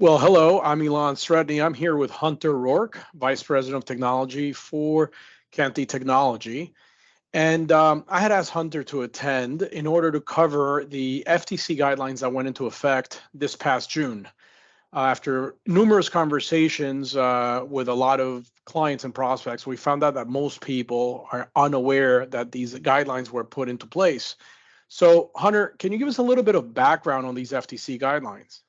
Well, hello, I'm Elon Sredny. I'm here with Hunter Rourke, Vice President of Technology for Canty Technology. And I had asked Hunter to attend in order to cover the FTC guidelines that went into effect this past June. After numerous conversations with a lot of clients and prospects, we found out that most people are unaware that these guidelines were put into place. So, Hunter, can you give us a little bit of background on these FTC guidelines?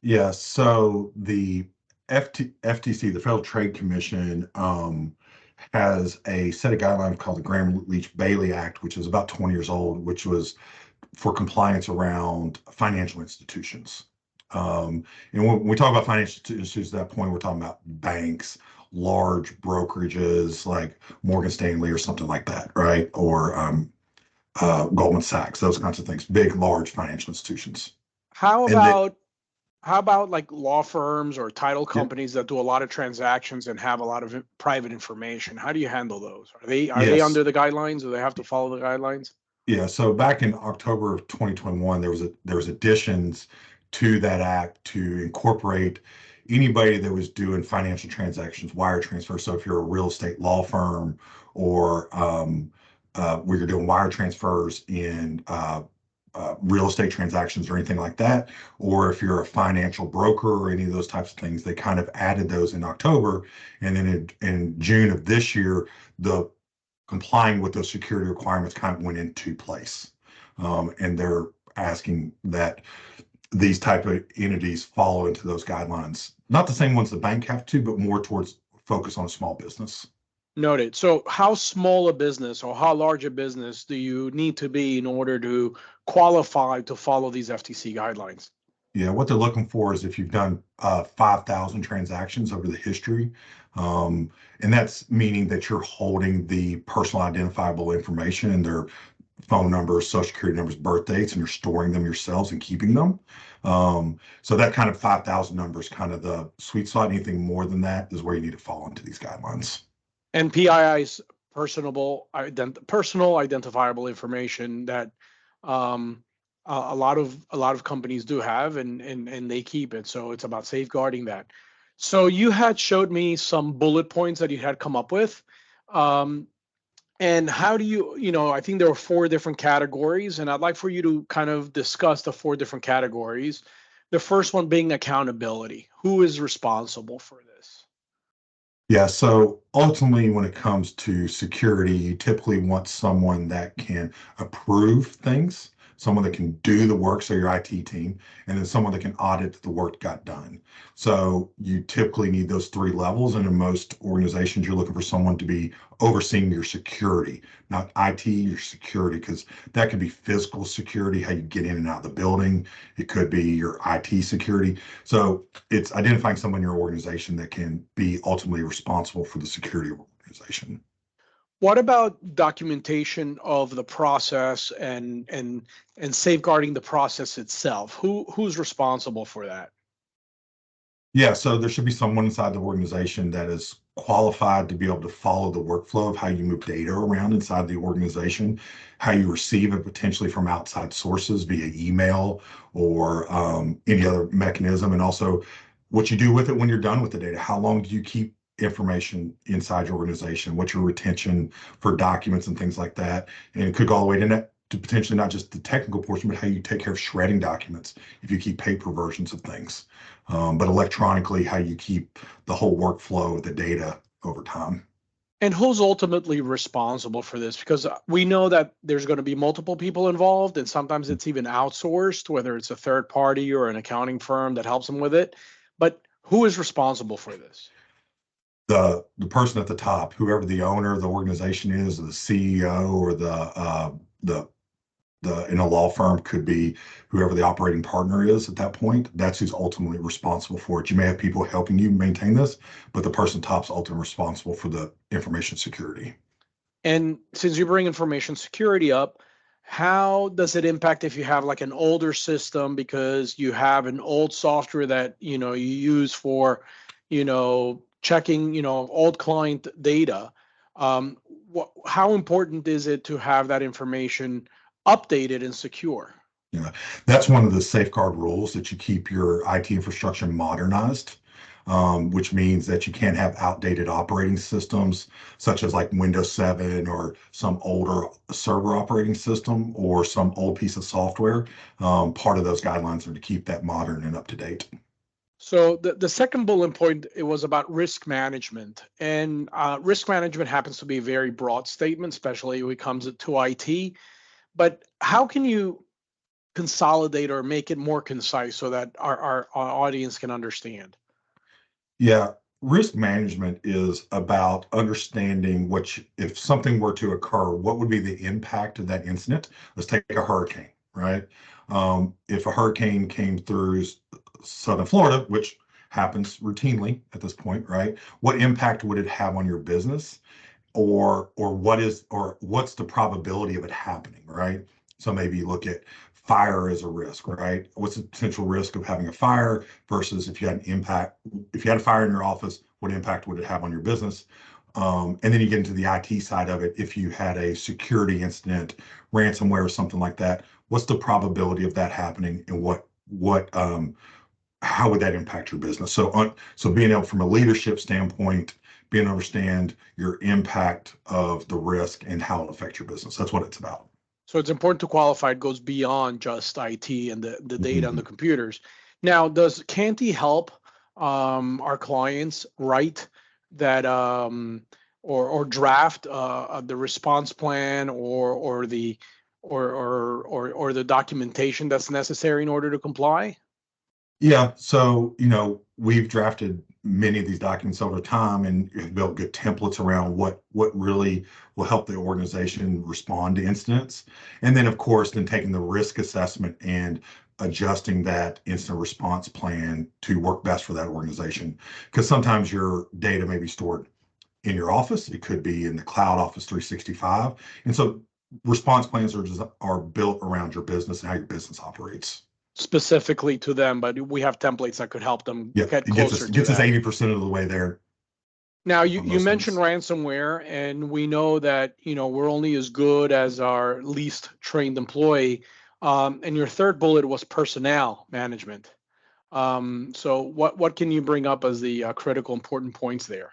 Yeah, so the FTC, the Federal Trade Commission, has a set of guidelines called the Graham-Leach-Bailey Act, which is about 20 years old, which was for compliance around financial institutions. And when we talk about financial institutions at that point, we're talking about banks, large brokerages like Morgan Stanley or something like that, right? Or Goldman Sachs, those kinds of things, big, large financial institutions. How And they, about How about like law firms or title yeah, companies that do a lot of transactions and have a lot of private information? How do you handle those? Are they yes. under the guidelines? Do they have to follow the guidelines? Yeah, so back in October of 2021, there was additions to that act to incorporate anybody that was doing financial transactions, wire transfer. So if you're a real estate law firm or where you're doing wire transfers in real estate transactions or anything like that, or if you're a financial broker or any of those types of things, they kind of added those in October, and then in June of this year, the complying with those security requirements kind of went into place. And they're asking that these type of entities follow into those guidelines. Not the same ones the bank have to, but more towards focus on a small business. Noted. So, how small a business or how large a business do you need to be in order to qualify to follow these FTC guidelines? Yeah, what they're looking for is if you've done 5,000 transactions over the history, and that's meaning that you're holding the personal identifiable information and their phone numbers, social security numbers, birth dates, and you're storing them yourselves and keeping them. So that kind of 5,000 numbers, kind of the sweet spot. Anything more than that is where you need to fall into these guidelines. And PII's personal identifiable information that um, a lot of companies do have, and they keep it. So it's about safeguarding that. So you had showed me some bullet points that you had come up with. Um, and how do I think there were four different categories, and I'd like for you to kind of discuss the four different categories. The first one being accountability. Who is responsible for this? Yeah, so ultimately, when it comes to security, you typically want someone that can approve things, someone that can do the work, so your IT team, and then someone that can audit that the work got done. So you typically need those three levels, and in most organizations, you're looking for someone to be overseeing your security, not IT, your security, because that could be physical security, how you get in and out of the building. It could be your IT security. So it's identifying someone in your organization that can be ultimately responsible for the security of the organization. What about documentation of the process and safeguarding the process itself? Who's responsible for that? Yeah, so there should be someone inside the organization that is qualified to be able to follow the workflow of how you move data around inside the organization, how you receive it potentially from outside sources via email or any other mechanism, and also what you do with it when you're done with the data. How long do you keep information inside your organization? What's your retention for documents and things like that? And it could go all the way to potentially not just the technical portion, but how you take care of shredding documents if you keep paper versions of things, but electronically, how you keep the whole workflow of the data over time. And who's ultimately responsible for this? Because we know that there's going to be multiple people involved, and sometimes it's even outsourced, whether it's a third party or an accounting firm that helps them with it. But who is responsible for this? The person at the top, whoever the owner of the organization is, or the CEO, or the in a law firm could be whoever the operating partner is at that point. That's who's ultimately responsible for it. You may have people helping you maintain this, but the person top's ultimately responsible for the information security. And since you bring information security up, how does it impact if you have like an older system because you have an old software that you use for checking old client data? How important is it to have that information updated and secure? Yeah, that's one of the safeguard rules, that you keep your IT infrastructure modernized, which means that you can't have outdated operating systems, such as like Windows 7 or some older server operating system or some old piece of software. Part of those guidelines are to keep that modern and up to date. So the second bullet point, it was about risk management, and risk management happens to be a very broad statement, especially when it comes to IT. But how can you consolidate or make it more concise so that our audience can understand? Yeah, risk management is about understanding if something were to occur, what would be the impact of that incident? Let's take a hurricane, right? If a hurricane came through Southern Florida, which happens routinely at this point, right? What impact would it have on your business? Or what's the probability of it happening, right? So maybe you look at fire as a risk, right? What's the potential risk of having a fire versus if you had a fire in your office, what impact would it have on your business? And then you get into the IT side of it. If you had a security incident, ransomware or something like that, what's the probability of that happening, and how would that impact your business? So being able, from a leadership standpoint, being able to understand your impact of the risk and how it affects your business. That's what it's about. So it's important to qualify it goes beyond just IT and the data on the Mhm. computers. Now, does Canty help our clients write that or draft the response plan or the documentation that's necessary in order to comply? Yeah, so we've drafted many of these documents over time and have built good templates around what really will help the organization respond to incidents. And then of course, then taking the risk assessment and adjusting that incident response plan to work best for that organization. Because sometimes your data may be stored in your office, it could be in the cloud, Office 365. And so response plans are built around your business and how your business operates. Specifically to them, but we have templates that could help them Yeah, get it gets us closer to gets us that. 80% of the way there Now, on you most mentioned things. ransomware, and we know that we're only as good as our least trained employee. And your third bullet was personnel management. So what can you bring up as the critical important points there?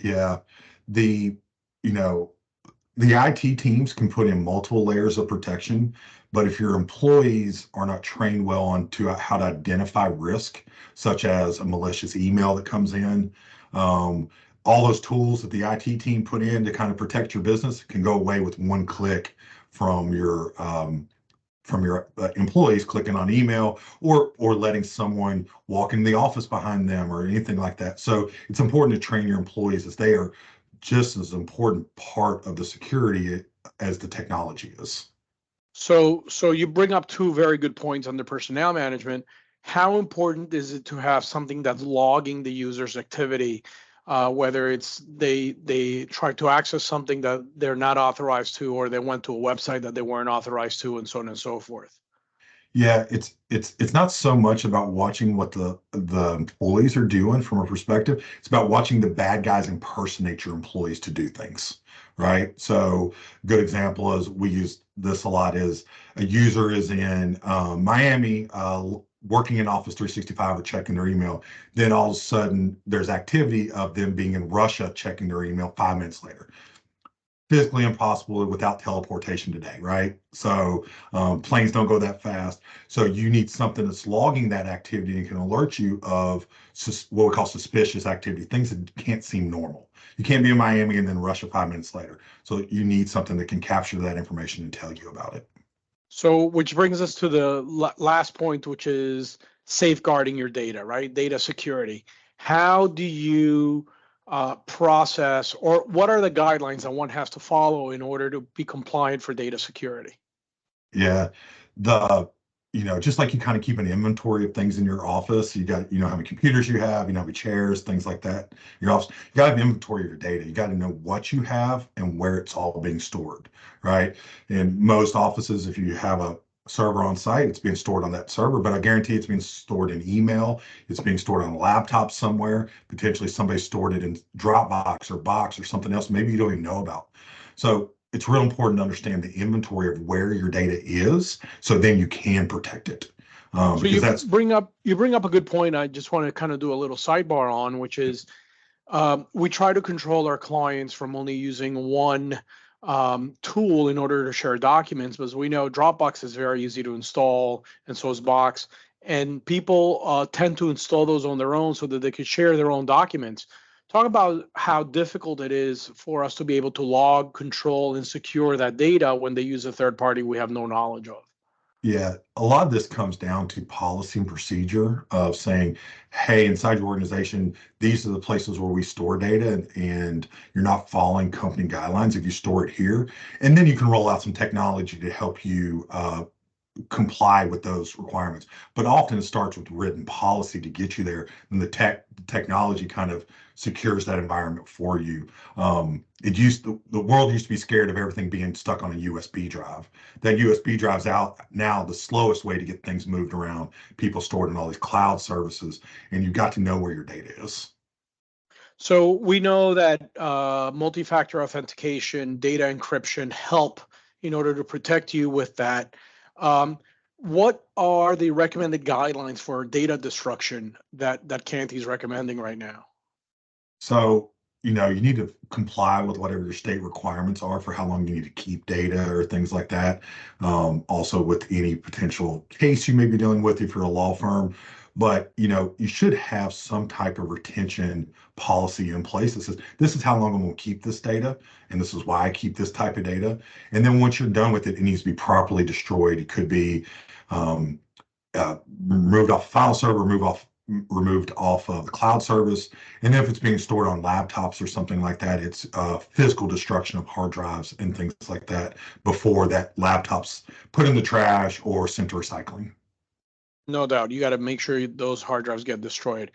Yeah, the you know the IT teams can put in multiple layers of protection, but if your employees are not trained well on to how to identify risk, such as a malicious email that comes in, um, all those tools that the IT team put in to kind of protect your business can go away with one click from your employees clicking on email or letting someone walk in the office behind them or anything like that. So it's important to train your employees, as they are just as important part of the security as the technology is. So you bring up two very good points on the personnel management. How important is it to have something that's logging the user's activity, whether it's they try to access something that they're not authorized to, or they went to a website that they weren't authorized to, and so on and so forth. Yeah, it's not so much about watching what the employees are doing from a perspective. It's about watching the bad guys impersonate your employees to do things, right? So, good example is, we use this a lot, is a user is in Miami, working in Office 365 or checking their email. Then all of a sudden, there's activity of them being in Russia checking their email 5 minutes later. Physically impossible without teleportation today, right? So planes don't go that fast. So you need something that's logging that activity and can alert you of what we call suspicious activity, things that can't seem normal. You can't be in Miami and then Russia 5 minutes later. So you need something that can capture that information and tell you about it. So, which brings us to the last point, which is safeguarding your data, right? Data security. How do you process, or what are the guidelines that one has to follow in order to be compliant for data security? Yeah. The, just like you kind of keep an inventory of things in your office, how many computers you have, how many chairs, things like that. Your office, you got to have inventory of your data. You got to know what you have and where it's all being stored, right? In most offices, if you have a server on site, it's being stored on that server, but I guarantee it's being stored in email. It's being stored on a laptop somewhere. Potentially somebody stored it in Dropbox or Box or something else maybe you don't even know about. So it's real important to understand the inventory of where your data is, so then you can protect it. So Because that's bring up a good point. I just want to kind of do a little sidebar on, which is we try to control our clients from only using one tool in order to share documents, because we know Dropbox is very easy to install, and so is Box. And people tend to install those on their own so that they could share their own documents. Talk about how difficult it is for us to be able to log, control, and secure that data when they use a third party we have no knowledge of. Yeah, a lot of this comes down to policy and procedure of saying, hey, inside your organization, these are the places where we store data, and you're not following company guidelines if you store it here. And then you can roll out some technology to help you comply with those requirements. But often it starts with written policy to get you there, and the technology kind of secures that environment for you. The world used to be scared of everything being stuck on a USB drive. That USB drive's out now, the slowest way to get things moved around. People stored in all these cloud services, and you've got to know where your data is. So we know that multi-factor authentication, data encryption help in order to protect you with that. What are the recommended guidelines for data destruction that Canty is recommending right now? So, you need to comply with whatever your state requirements are for how long you need to keep data or things like that. Also with any potential case you may be dealing with if you're a law firm. But, you should have some type of retention policy in place that says, this is how long I'm going to keep this data, and this is why I keep this type of data. And then once you're done with it, it needs to be properly destroyed. It could be um, removed off the file server, removed off of the cloud service. And then if it's being stored on laptops or something like that, it's physical destruction of hard drives and things like that before that laptop's put in the trash or sent to recycling. No doubt, you got to make sure those hard drives get destroyed.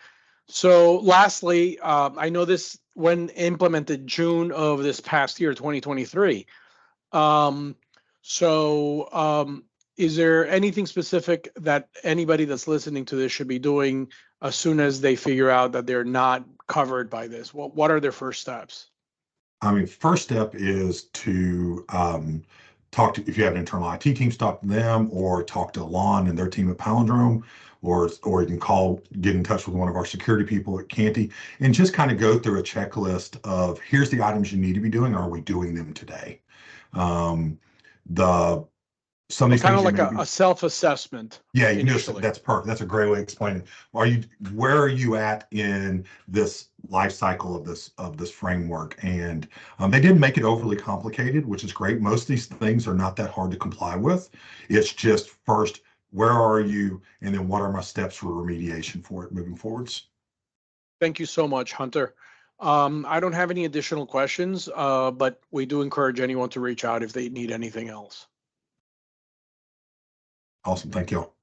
So lastly, I know this when implemented June of this past year, 2023. Um, is there anything specific that anybody that's listening to this should be doing as soon as they figure out that they're not covered by this? What are their first steps? I mean, first step is to talk to, if you have an internal IT team, talk to them, or talk to Lon and their team at Palindrome, or you can get in touch with one of our security people at Canty, and just kind of go through a checklist of, here's the items you need to be doing. Are we doing them today? The Some of these Kind things of you like may be. a self-assessment Yeah, initially. that's perfect. That's a great way of explaining. Where are you at in this life cycle of this framework? And they didn't make it overly complicated, which is great. Most of these things are not that hard to comply with. It's just first, where are you? And then what are my steps for remediation for it moving forwards? Thank you so much, Hunter. I don't have any additional questions, but we do encourage anyone to reach out if they need anything else. Awesome. Thank you all.